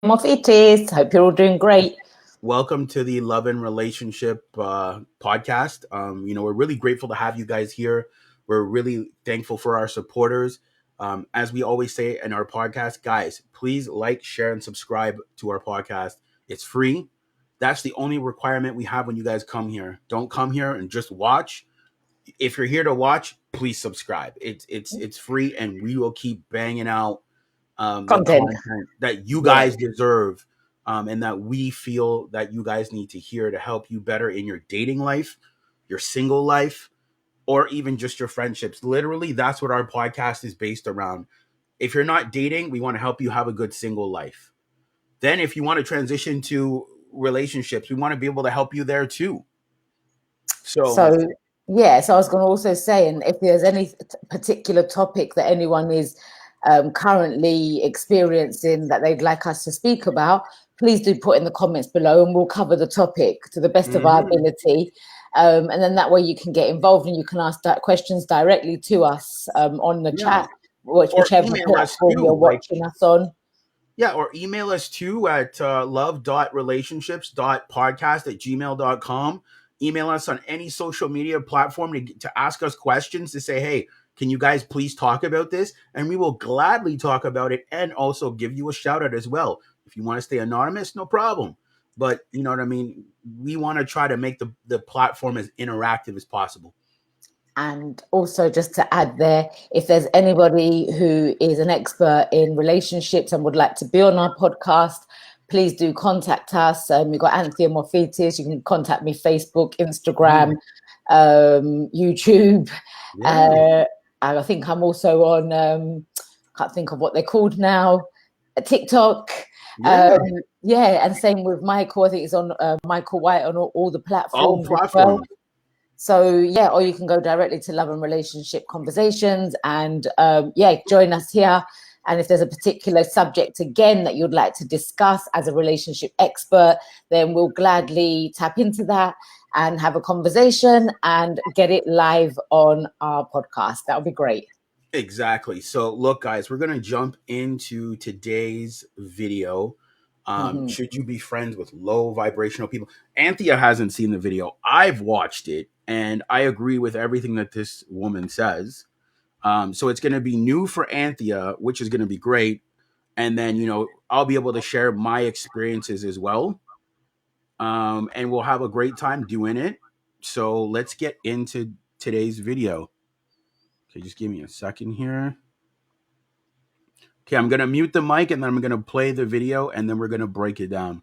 Off it is. Hope you're all doing great. Welcome to the Love and Relationship podcast. We're really grateful to have you guys here. We're really thankful for our supporters. As we always say in our podcast, guys, please like, share, and subscribe to our podcast. It's free. That's the only requirement we have when you guys come here. Don't come here and just watch. If you're here to watch, please subscribe. It's free, and we will keep banging out the Content. content that you Yeah. guys deserve, and that we feel that you guys need to hear to help you better in your dating life, your single life, or even just your friendships. Literally, that's what our podcast is based around. If you're not dating, we want to help you have a good single life. Then, if you want to transition to relationships, we want to be able to help you there too. So I was going to also say, and if there's any particular topic that anyone is currently experiencing that they'd like us to speak about, please do put in the comments below, and we'll cover the topic to the best of our ability. And then that way you can get involved and you can ask questions directly to us on the chat, whichever platform you're watching us on. Yeah, or email us too at love.relationships.podcast@gmail.com. Email us on any social media platform to ask us questions, to say, hey, can you guys please talk about this? And we will gladly talk about it and also give you a shout out as well. If you want to stay anonymous, no problem. But you know what I mean? We want to try to make the platform as interactive as possible. And also, just to add there, if there's anybody who is an expert in relationships and would like to be on our podcast, please do contact us. We've got Anthea Morphetis. You can contact me, Facebook, Instagram, YouTube. Yeah. I think I'm also on, can't think of what they're called now, TikTok. Yeah. And same with Michael. I think it's on Michael White on all the platforms. As well. So, yeah, or you can go directly to Love and Relationship Conversations and, join us here. And if there's a particular subject, again, that you'd like to discuss as a relationship expert, then we'll gladly tap into that and have a conversation and get it live on our podcast. That would be great. Exactly. So, look, guys, we're going to jump into today's video. Should you be friends with low vibrational people? Anthea hasn't seen the video. I've watched it, and I agree with everything that this woman says. So it's going to be new for Anthea, which is going to be great. And then, I'll be able to share my experiences as well. And we'll have a great time doing it. So let's get into today's video. Okay, just give me a second here. Okay, I'm going to mute the mic, and then I'm going to play the video, and then we're going to break it down.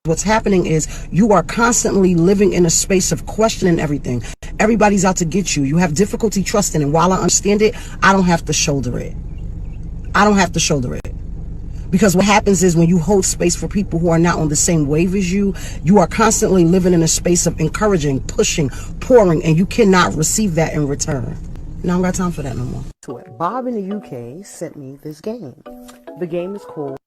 What's happening is you are constantly living in a space of questioning everything. Everybody's out to get you. You have difficulty trusting, and while I understand it, I don't have to shoulder it. Because what happens is when you hold space for people who are not on the same wave as you, you are constantly living in a space of encouraging, pushing, pouring, and you cannot receive that in return. Now I don't got time for that no more. Bob in the UK sent me this game. The game is called...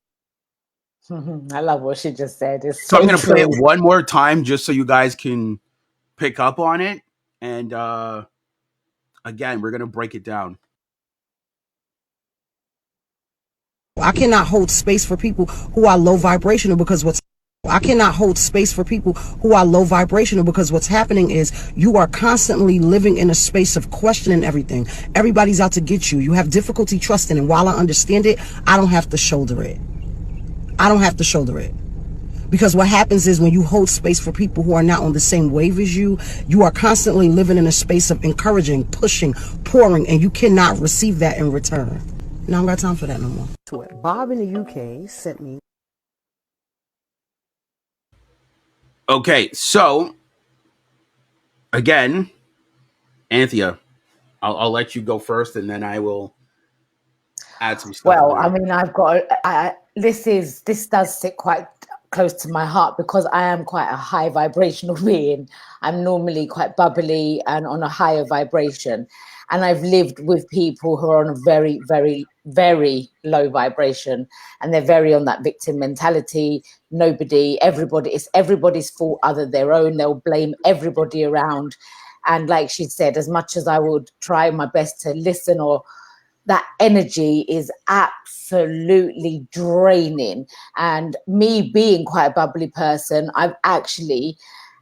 I love what she just said. So I'm going to play it one more time just so you guys can pick up on it. And again, we're going to break it down. I cannot hold space for people who are low vibrational because what's happening is you are constantly living in a space of questioning everything. Everybody's out to get you. You have difficulty trusting, and while I understand it, I don't have to shoulder it. Because what happens is when you hold space for people who are not on the same wave as you, you are constantly living in a space of encouraging, pushing, pouring, and you cannot receive that in return. Now I don't got time for that no more. Bob in the UK sent me. Okay, so again, Anthea, I'll let you go first, and then I will add some stuff. Well, I mean, this does sit quite close to my heart because I am quite a high vibrational being. I'm normally quite bubbly and on a higher vibration. And I've lived with people who are on a very, very very low vibration, and they're very on that victim mentality. It's everybody's fault other than their own. They'll blame everybody around. And like she said, as much as I would try my best to listen, or that energy is absolutely draining. And me being quite a bubbly person, I've actually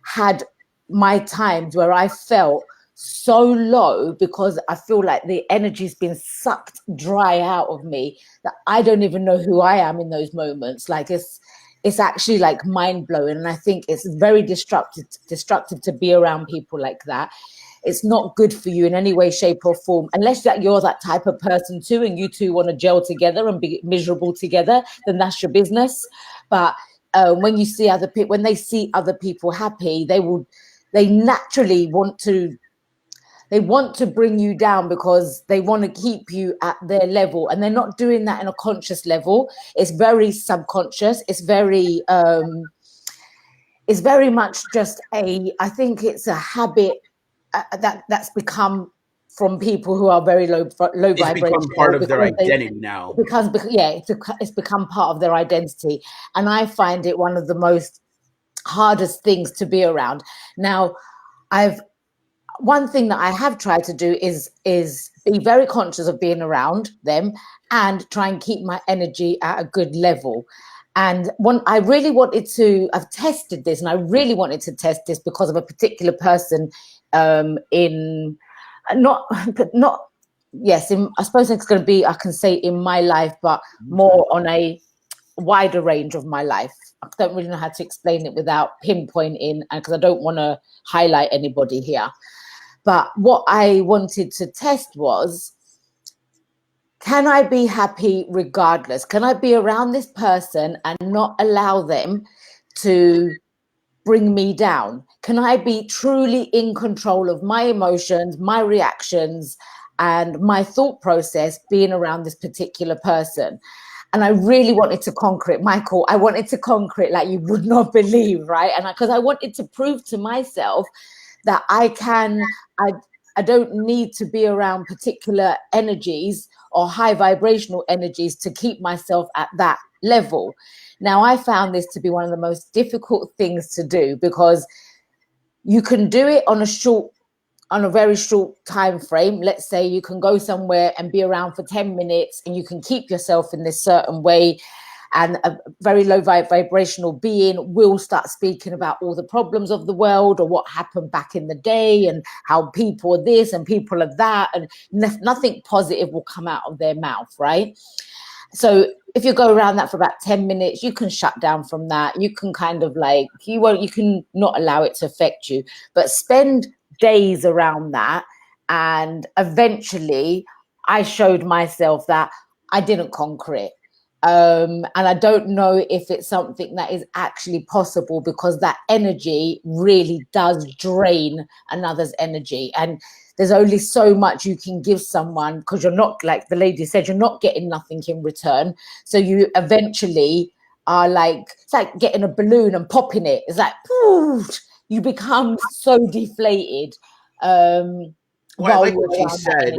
had my times where I felt so low because I feel like the energy's been sucked dry out of me that I don't even know who I am in those moments. Like it's actually like mind blowing. And I think it's very destructive to be around people like that. It's not good for you in any way, shape or form, unless that you're that type of person too, and you two want to gel together and be miserable together, then that's your business. But when you see other people, when they see other people happy, they naturally want to bring you down because they want to keep you at their level, and they're not doing that in a conscious level. It's very subconscious. It's very much just I think it's a habit that's become from people who are very low vibration. It's become part of their identity now. It's become part of their identity, and I find it one of the most hardest things to be around. Now, one thing that I have tried to do is be very conscious of being around them and try and keep my energy at a good level. And I've tested this, and I really wanted to test this because of a particular person I suppose it's going to be, I can say in my life, but more on a wider range of my life. I don't really know how to explain it without pinpointing, and because I don't want to highlight anybody here. But what I wanted to test was, can I be happy regardless? Can I be around this person and not allow them to bring me down? Can I be truly in control of my emotions, my reactions, and my thought process being around this particular person? And I really wanted to conquer it, Michael. I wanted to conquer it like you would not believe, right? And because I wanted to prove to myself that I don't need to be around particular energies or high vibrational energies to keep myself at that level. Now, I found this to be one of the most difficult things to do, because you can do it on a very short time frame. Let's say you can go somewhere and be around for 10 minutes and you can keep yourself in this certain way, and a very low vibrational being will start speaking about all the problems of the world or what happened back in the day and how people are this and people are that, and nothing positive will come out of their mouth, right? So if you go around that for about 10 minutes, you can shut down from that. You can kind of like, you can not allow it to affect you, but spend days around that. And eventually I showed myself that I didn't conquer it. And I don't know if it's something that is actually possible, because that energy really does drain another's energy. And there's only so much you can give someone, because you're not, like the lady said, you're not getting nothing in return. So you eventually are like, it's like getting a balloon and popping it. It's like, poof, you become so deflated. Well, I like what she said.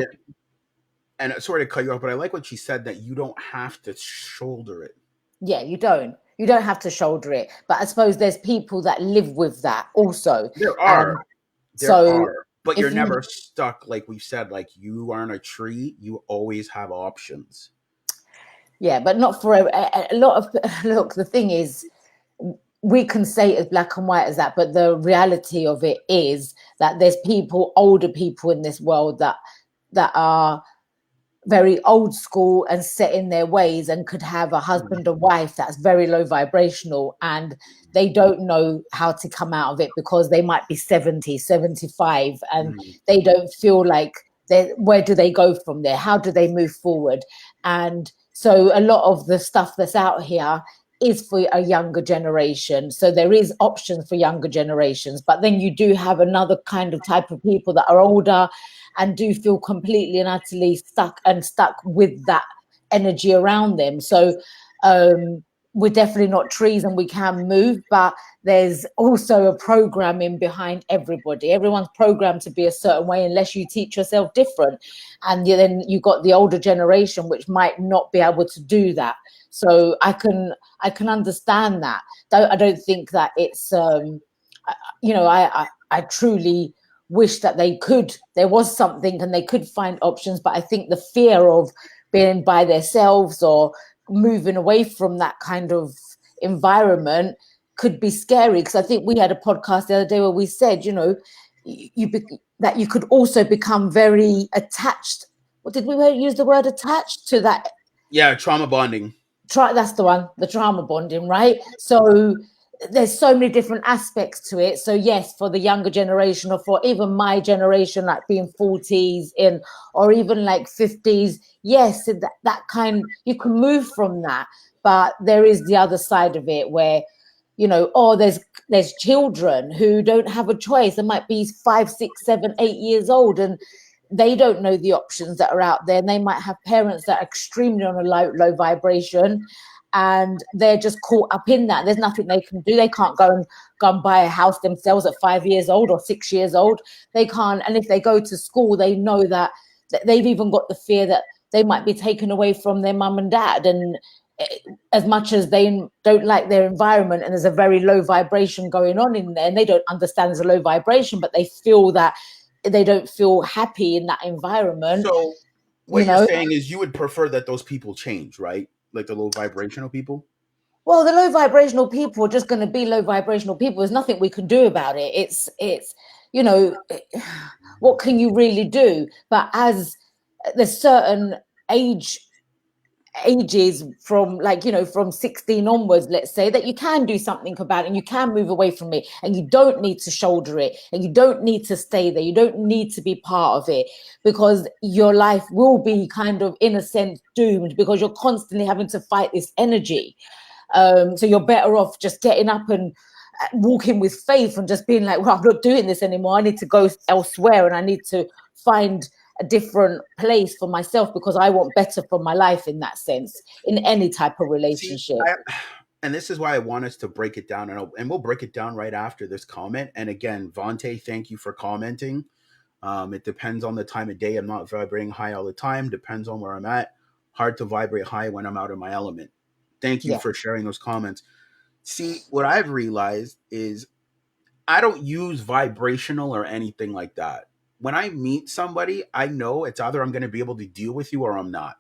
And sorry to cut you off, but I like what she said, that you don't have to shoulder it. Yeah, you don't have to shoulder it. But I suppose there's people that live with that also. There are. But you're never stuck, like we've said, like you aren't a tree. You always have options. Yeah, but not for a lot of, look, the thing is, we can say it as black and white as that, but the reality of it is that there's older people in this world that are very old school and set in their ways, and could have a husband or wife that's very low vibrational, and they don't know how to come out of it because they might be 70, 75, and they don't feel like, where do they go from there? How do they move forward? And so a lot of the stuff that's out here is for a younger generation. So there is options for younger generations, but then you do have another kind of type of people that are older and do feel completely and utterly stuck with that energy around them. So we're definitely not trees and we can move, but there's also a programming behind everybody. Everyone's programmed to be a certain way unless you teach yourself different. And then you got the older generation, which might not be able to do that. So I can understand that. I don't think that it's, I truly wish that there was something and they could find options, but I think the fear of being by themselves or moving away from that kind of environment could be scary. Because I think we had a podcast the other day where we said, that you could also become very attached. What did we use the word attached to that? Yeah, trauma bonding. That's the one, the trauma bonding, right? So there's so many different aspects to it. So yes, for the younger generation, or for even my generation, like being 40s in, or even like 50s, yes, that kind, you can move from that. But there is the other side of it where, there's children who don't have a choice. They might be 5, 6, 7, 8 years old, and they don't know the options that are out there. And they might have parents that are extremely on a low vibration, and they're just caught up in that. There's nothing they can do. They can't go and buy a house themselves at 5 years old or 6 years old. They can't. And if they go to school, they know that they've even got the fear that they might be taken away from their mum and dad. And as much as they don't like their environment and there's a very low vibration going on in there, and they don't understand there's a low vibration, but they feel that they don't feel happy in that environment. So what you're saying is you would prefer that those people change, right? Like the low vibrational people? Well, the low vibrational people are just going to be low vibrational people. There's nothing we can do about it. It's what can you really do? But as there's certain ages from from 16 onwards, let's say, that you can do something about it and you can move away from it, and you don't need to shoulder it, and you don't need to stay there. You don't need to be part of it, because your life will be kind of, in a sense, doomed, because you're constantly having to fight this energy. So you're better off just getting up and walking with faith and just being like, well, I'm not doing this anymore. I need to go elsewhere, and I need to find a different place for myself, because I want better for my life, in that sense, in any type of relationship. And this is why I want us to break it down, and we'll break it down right after this comment. And again, Vontae, thank you for commenting. It depends on the time of day. I'm not vibrating high all the time. Depends on where I'm at. Hard to vibrate high when I'm out of my element. Thank you for sharing those comments. See, what I've realized is I don't use vibrational or anything like that. When I meet somebody, I know it's either I'm going to be able to deal with you or I'm not.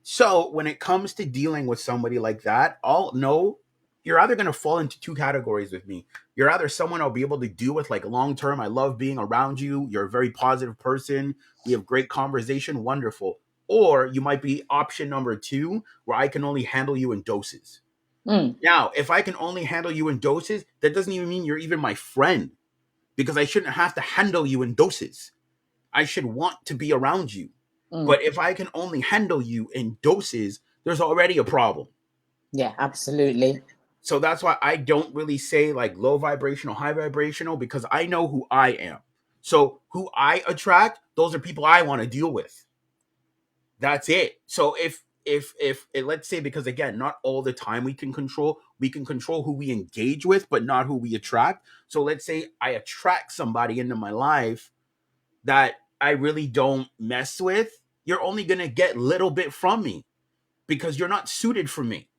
So when it comes to dealing with somebody like that, I'll know you're either going to fall into two categories with me. You're either someone I'll be able to deal with like long term. I love being around you. You're a very positive person. We have great conversation. Wonderful. Or you might be option number 2, where I can only handle you in doses. Now, if I can only handle you in doses, that doesn't even mean you're even my friend, because I shouldn't have to handle you in doses. I should want to be around you. But if I can only handle you in doses, there's already a problem. Yeah, absolutely. So that's why I don't really say like low vibrational, high vibrational, because I know who I am. So who I attract, those are people I want to deal with. That's it. So if let's say, because again, not all the time we can control who we engage with, but not who we attract. So let's say I attract somebody into my life that I really don't mess with. You're only going to get a little bit from me because you're not suited for me.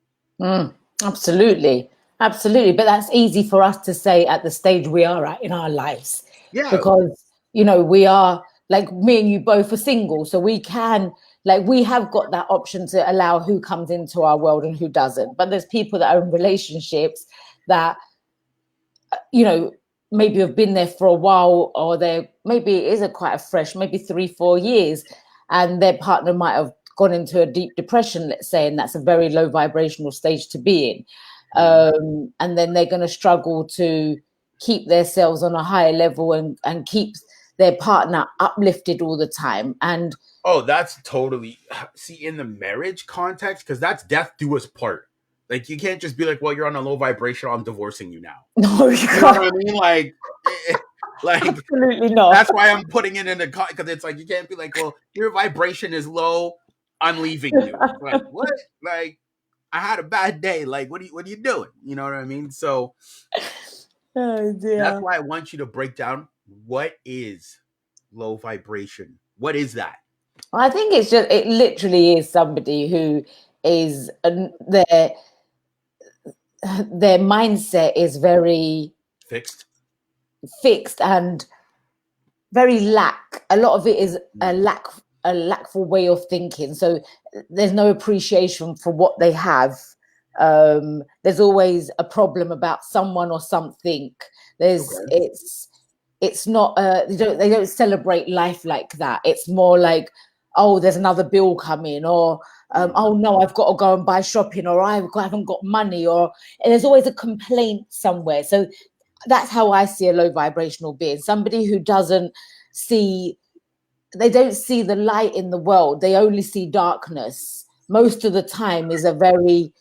Absolutely. But that's easy for us to say at the stage we are at in our lives. Yeah. Because, we are, like, me and you both are single. So we can, like, we have got that option to allow who comes into our world and who doesn't. But there's people that are in relationships that, maybe have been there for a while, or maybe it isn't quite a fresh, maybe 3-4 years, and their partner might have gone into a deep depression, let's say, and that's a very low vibrational stage to be in. And then they're going to struggle to keep themselves on a higher level and keep their partner uplifted all the time. And that's totally, see, in the marriage context, because that's death do us part. Like, you can't just be like, well, you're on a low vibration, I'm divorcing you now. No, you know what I mean? Like absolutely not. That's why I'm putting it in the, because it's like, you can't be like, well, your vibration is low, I'm leaving you. Like, what? Like, I had a bad day. Like, what are you doing? You know what I mean? So Oh dear. that's why I want you to break down what is low vibration. What is that? I think it literally is somebody who is their mindset is very Fixed. and very lack. A lot of it is a lackful way of thinking. So there's no appreciation for what they have. There's always a problem about someone or something. It's not they don't celebrate life like that. It's more like, oh, there's another bill coming, or oh no, I've got to go and buy shopping, or I haven't got money, or there's always a complaint somewhere. So that's how I see a low vibrational being, somebody who don't see the light in the world. They only see darkness. Most of the time is a very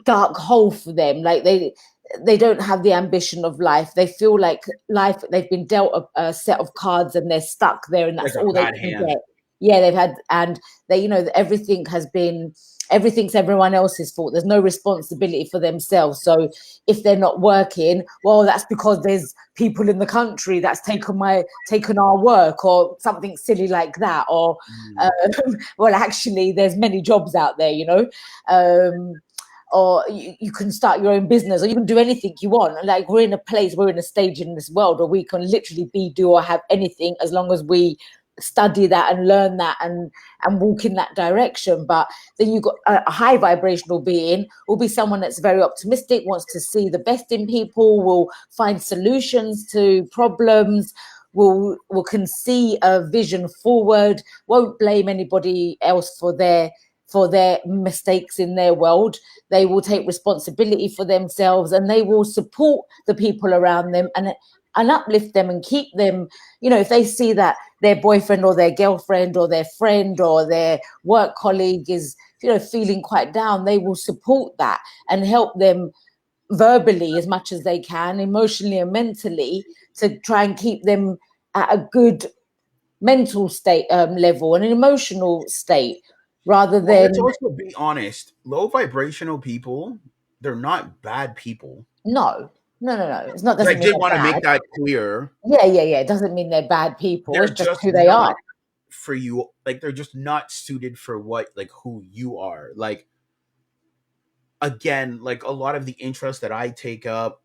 dark hole for them. Like they don't have the ambition of life. They feel like life, they've been dealt a set of cards and they're stuck there, and that's like all they can get. Yeah, they've had, and they, everything's everyone else's fault. There's no responsibility for themselves. So if they're not working, well, that's because there's people in the country that's taken our work, or something silly like that. Or well, actually, there's many jobs out there, or you can start your own business, or you can do anything you want. Like, we're in a stage in this world where we can literally do or have anything, as long as we study that and learn that and walk in that direction. But then you've got a high vibrational being, will be someone that's very optimistic, wants to see the best in people, will find solutions to problems, will can see a vision forward, won't blame anybody else for their mistakes in their world. They will take responsibility for themselves, and they will support the people around them and uplift them and keep them, if they see that their boyfriend or their girlfriend or their friend or their work colleague is, feeling quite down, they will support that and help them verbally as much as they can, emotionally and mentally, to try and keep them at a good mental state level and an emotional state, rather than. Let's also be honest. Low vibrational people, they're not bad people. No. It's not. I did want to make that clear. Yeah. It doesn't mean they're bad people. They're it's just who they are. For you, like, they're just not suited for who you are. Like, again, like, a lot of the interests that I take up,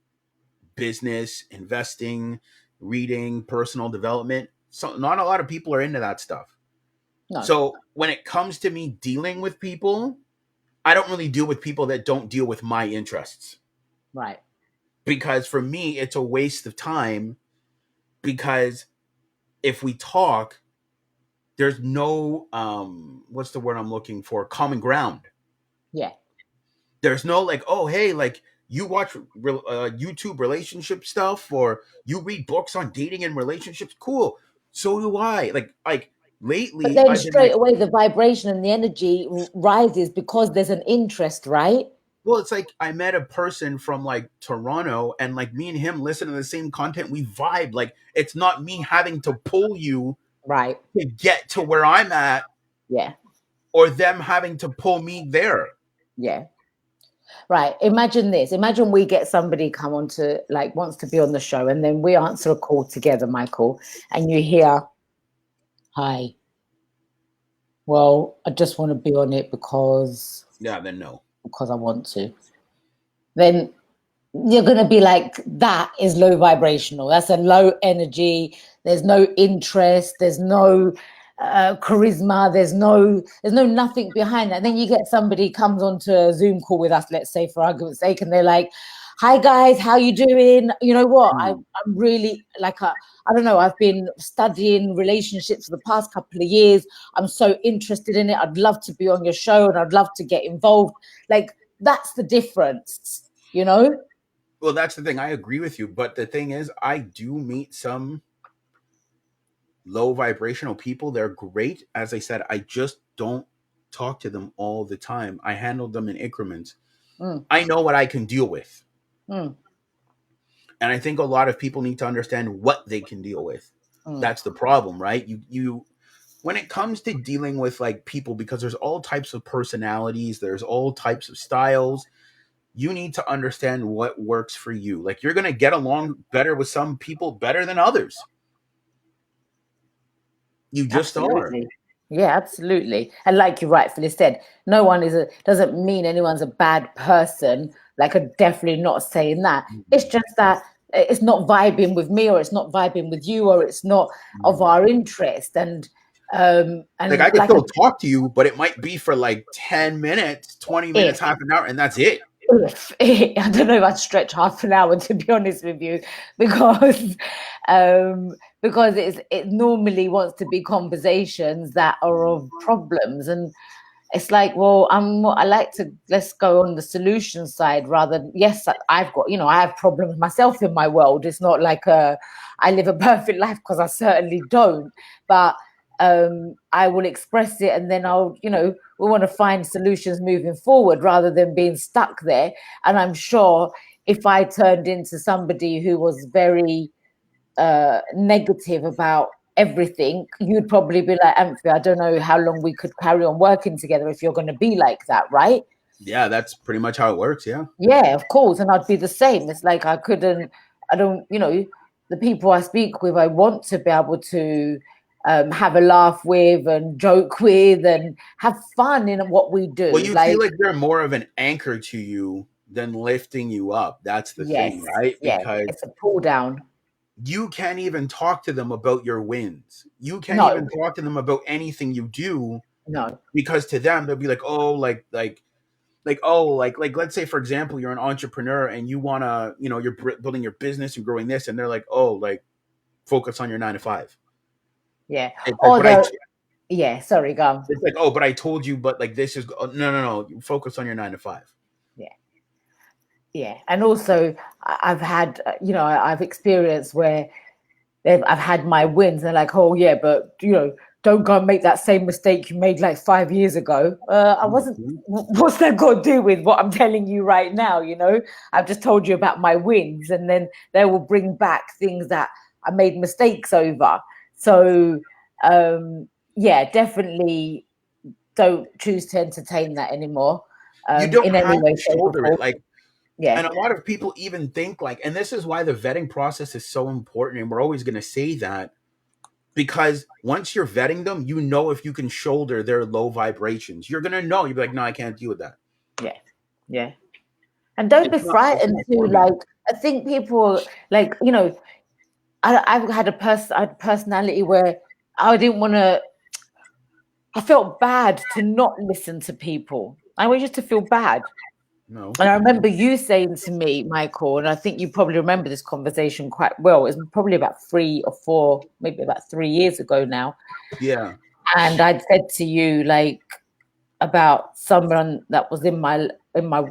business, investing, reading, personal development, so not a lot of people are into that stuff. No. So when it comes to me dealing with people, I don't really deal with people that don't deal with my interests. Right. Because for me, it's a waste of time, because if we talk, there's no, what's the word I'm looking for? Common ground. Yeah. There's no like, oh, hey, like, you watch YouTube relationship stuff, or you read books on dating and relationships. Cool. So do I. Like lately. But then straight away, the vibration and the energy rises because there's an interest, right? Well, it's like I met a person from like Toronto, and like me and him listen to the same content. We vibe. Like, it's not me having to pull you right to get to where I'm at. Yeah. Or them having to pull me there. Yeah. Right. Imagine this. Imagine we get somebody come on to, like, wants to be on the show, and then we answer a call together, Michael, and you hear, hi. Well, I just want to be on it because. Yeah, then no. Because I want to. Then you're going to be like, that is low vibrational. That's a low energy. There's no interest. There's no charisma. There's no nothing behind that. And then you get somebody comes onto a Zoom call with us, let's say, for argument's sake, and they're like, hi guys, how you doing? You know what? I'm really like, I don't know, I've been studying relationships for the past couple of years. I'm so interested in it. I'd love to be on your show, and I'd love to get involved. Like, that's the difference, Well, that's the thing. I agree with you. But the thing is, I do meet some low vibrational people. They're great. As I said, I just don't talk to them all the time. I handle them in increments. I know what I can deal with. And I think a lot of people need to understand what they can deal with. That's the problem, right? You when it comes to dealing with like people, because there's all types of personalities, there's all types of styles, you need to understand what works for you. Like, you're going to get along better with some people better than others. You just are. Yeah, absolutely. And like you rightfully said, no one doesn't mean anyone's a bad person. Like, I'm definitely not saying that. It's just that it's not vibing with me, or it's not vibing with you, or it's not of our interest. And like, I could still talk to you, but it might be for like 10 minutes, 20 minutes, half an hour, and that's it. I don't know if I'd stretch half an hour, to be honest with you, because it normally wants to be conversations that are of problems, and it's like, well, I like to, let's go on the solution side rather than, yes, I've got, I have problems myself in my world. It's not like I live a perfect life, because I certainly don't, but I will express it, and then I'll, we want to find solutions moving forward rather than being stuck there. And I'm sure if I turned into somebody who was very negative about everything, you'd probably be like, Anthony, I don't know how long we could carry on working together if you're going to be like that, right? Yeah, that's pretty much how it works. Yeah, of course. And I'd be the same. It's like I don't, the people I speak with, I want to be able to have a laugh with and joke with and have fun in what we do. Well, you feel like they're more of an anchor to you than lifting you up. That's the thing, right? Because it's a pull down. You can't even talk to them about your wins. You can't even talk to them about anything you do. No. Because to them, they'll be like, oh, like let's say, for example, you're an entrepreneur and you want to, you're building your business and growing this, and they're like, oh, like, focus on your 9 to 5. Yeah. Yeah, sorry, go on. It's like, oh, but I told you, but like, this is, no. You focus on your 9 to 5. Yeah. And also I've had, I've experienced where I've had my wins. They're like, oh yeah, but don't go and make that same mistake you made like 5 years ago. I wasn't, what's that got to do with what I'm telling you right now? I've just told you about my wins, and then they will bring back things that I made mistakes over. So, definitely don't choose to entertain that anymore. You don't in have any way, to shoulder it. Like, yeah. And a lot of people even think like, and this is why the vetting process is so important. And we're always going to say that, because once you're vetting them, if you can shoulder their low vibrations. You're going to know. You'll be like, no, I can't deal with that. Yeah. And don't be frightened too. Like, I think people, like, I've had a personality where I didn't want to, I felt bad to not listen to people. I always used to feel bad. No. And I remember you saying to me, Michael, and I think you probably remember this conversation quite well. It was probably about 3 or 4, maybe about 3 years ago now. Yeah. And I'd said to you, like, about someone that was in my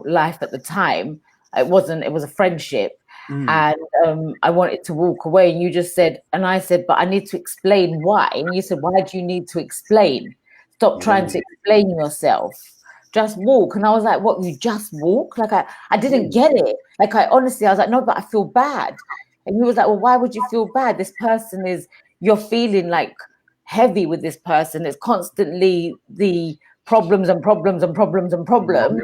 life at the time. It was a friendship. And I wanted to walk away, and you just said, and I said, but I need to explain why. And you said, why do you need to explain? Stop trying to explain yourself. Just walk. And I was like, what, you just walk? Like, I didn't get it. Like, I was like, no, but I feel bad. And you was like, well, why would you feel bad? This person you're feeling like heavy with this person. It's constantly the problems and problems and problems and problems.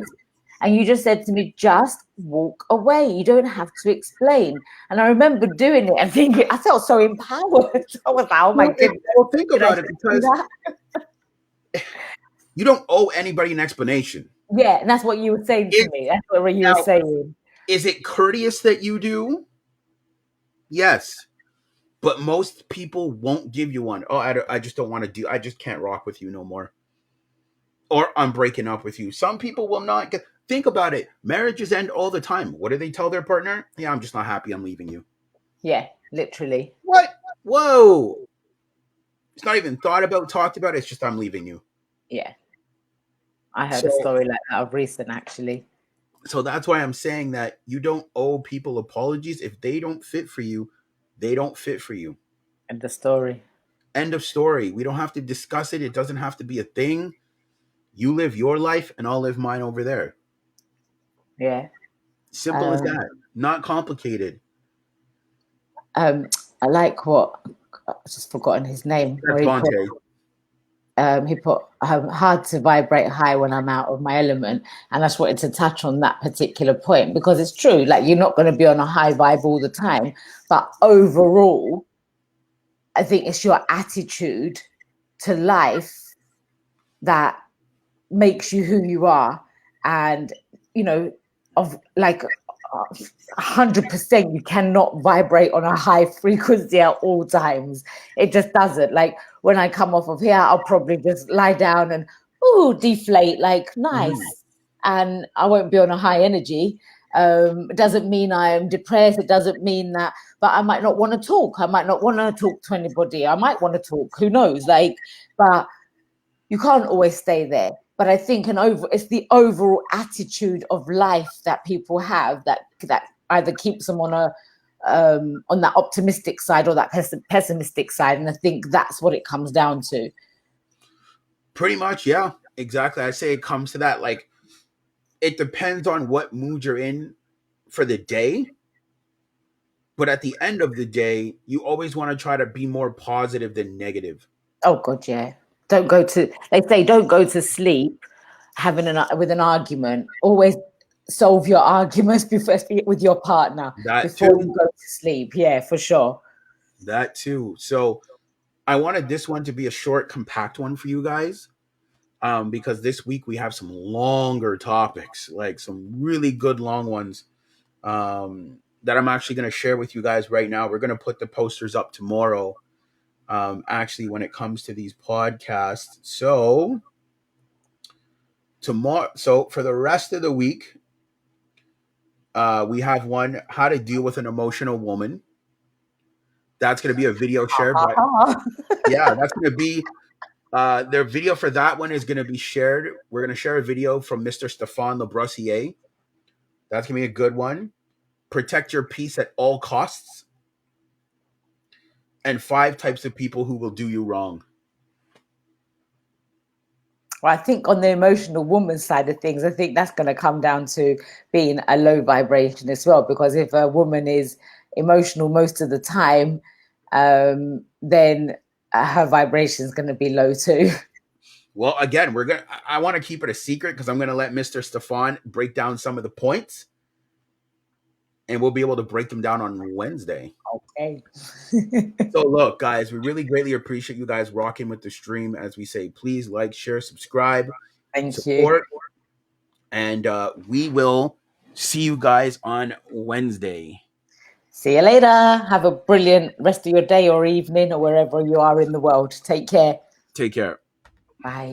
And you just said to me, just walk away. You don't have to explain. And I remember doing it and thinking, I felt so empowered. I was like, oh my goodness. Well, think about it, because you don't owe anybody an explanation. Yeah, and that's what you were saying to me. That's what you were saying. Is it courteous that you do? Yes. But most people won't give you one. Oh, I just don't want to I just can't rock with you no more. Or I'm breaking up with you. Some people will not get. Think about it. Marriages end all the time. What do they tell their partner? Yeah, I'm just not happy. I'm leaving you. Yeah, literally. What? Whoa. It's not even thought about, talked about. It's just, I'm leaving you. Yeah. I heard a story like that of recent, actually. So that's why I'm saying that you don't owe people apologies. If they don't fit for you, they don't fit for you. End of story. End of story. We don't have to discuss it. It doesn't have to be a thing. You live your life and I'll live mine over there. Yeah. Simple as that. Not complicated. I like what, I've just forgotten his name. That's Bonte. he put hard to vibrate high when I'm out of my element, and I just wanted to touch on that particular point because it's true. Like, you're not going to be on a high vibe all the time, but overall, I think it's your attitude to life that makes you who you are. And, you know, of like 100%, you cannot vibrate on a high frequency at all times. It just doesn't. Like, when I come off of here, I'll probably just lie down and deflate, like, nice. And I won't be on a high energy. It doesn't mean I am depressed. It doesn't mean that, but I might not want to talk. I might not want to talk to anybody. I might want to talk. Who knows? Like, but you can't always stay there. But I think it's the overall attitude of life that people have that either keeps them on that optimistic side or that pessimistic side. And I think that's what it comes down to. Pretty much, yeah, exactly. I say it comes to that. Like, it depends on what mood you're in for the day. But at the end of the day, you always want to try to be more positive than negative. Oh, God, yeah. They say don't go to sleep with an argument. Always solve your arguments with your partner before you go to sleep. Yeah, for sure. That too. So I wanted this one to be a short, compact one for you guys. Because this week we have some longer topics, like some really good long ones that I'm actually going to share with you guys right now. We're going to put the posters up tomorrow. Actually, when it comes to these podcasts. So for the rest of the week, we have one, how to deal with an emotional woman. That's going to be a video shared. Yeah, that's going to be their video for that one is going to be shared. We're going to share a video from Mr. Stéphane Labrossier. That's going to be a good one. Protect your peace at all costs. And 5 types of people who will do you wrong. Well, I think on the emotional woman side of things, I think that's going to come down to being a low vibration as well. Because if a woman is emotional most of the time, then her vibration is going to be low too. Well, again, I want to keep it a secret because I'm going to let Mr. Stéphane break down some of the points. And we'll be able to break them down on Wednesday. Okay. So look, guys, we really greatly appreciate you guys rocking with the stream. As we say, please like, share, subscribe, support. And we will see you guys on Wednesday. See you later. Have a brilliant rest of your day or evening or wherever you are in the world. Take care. Take care. Bye.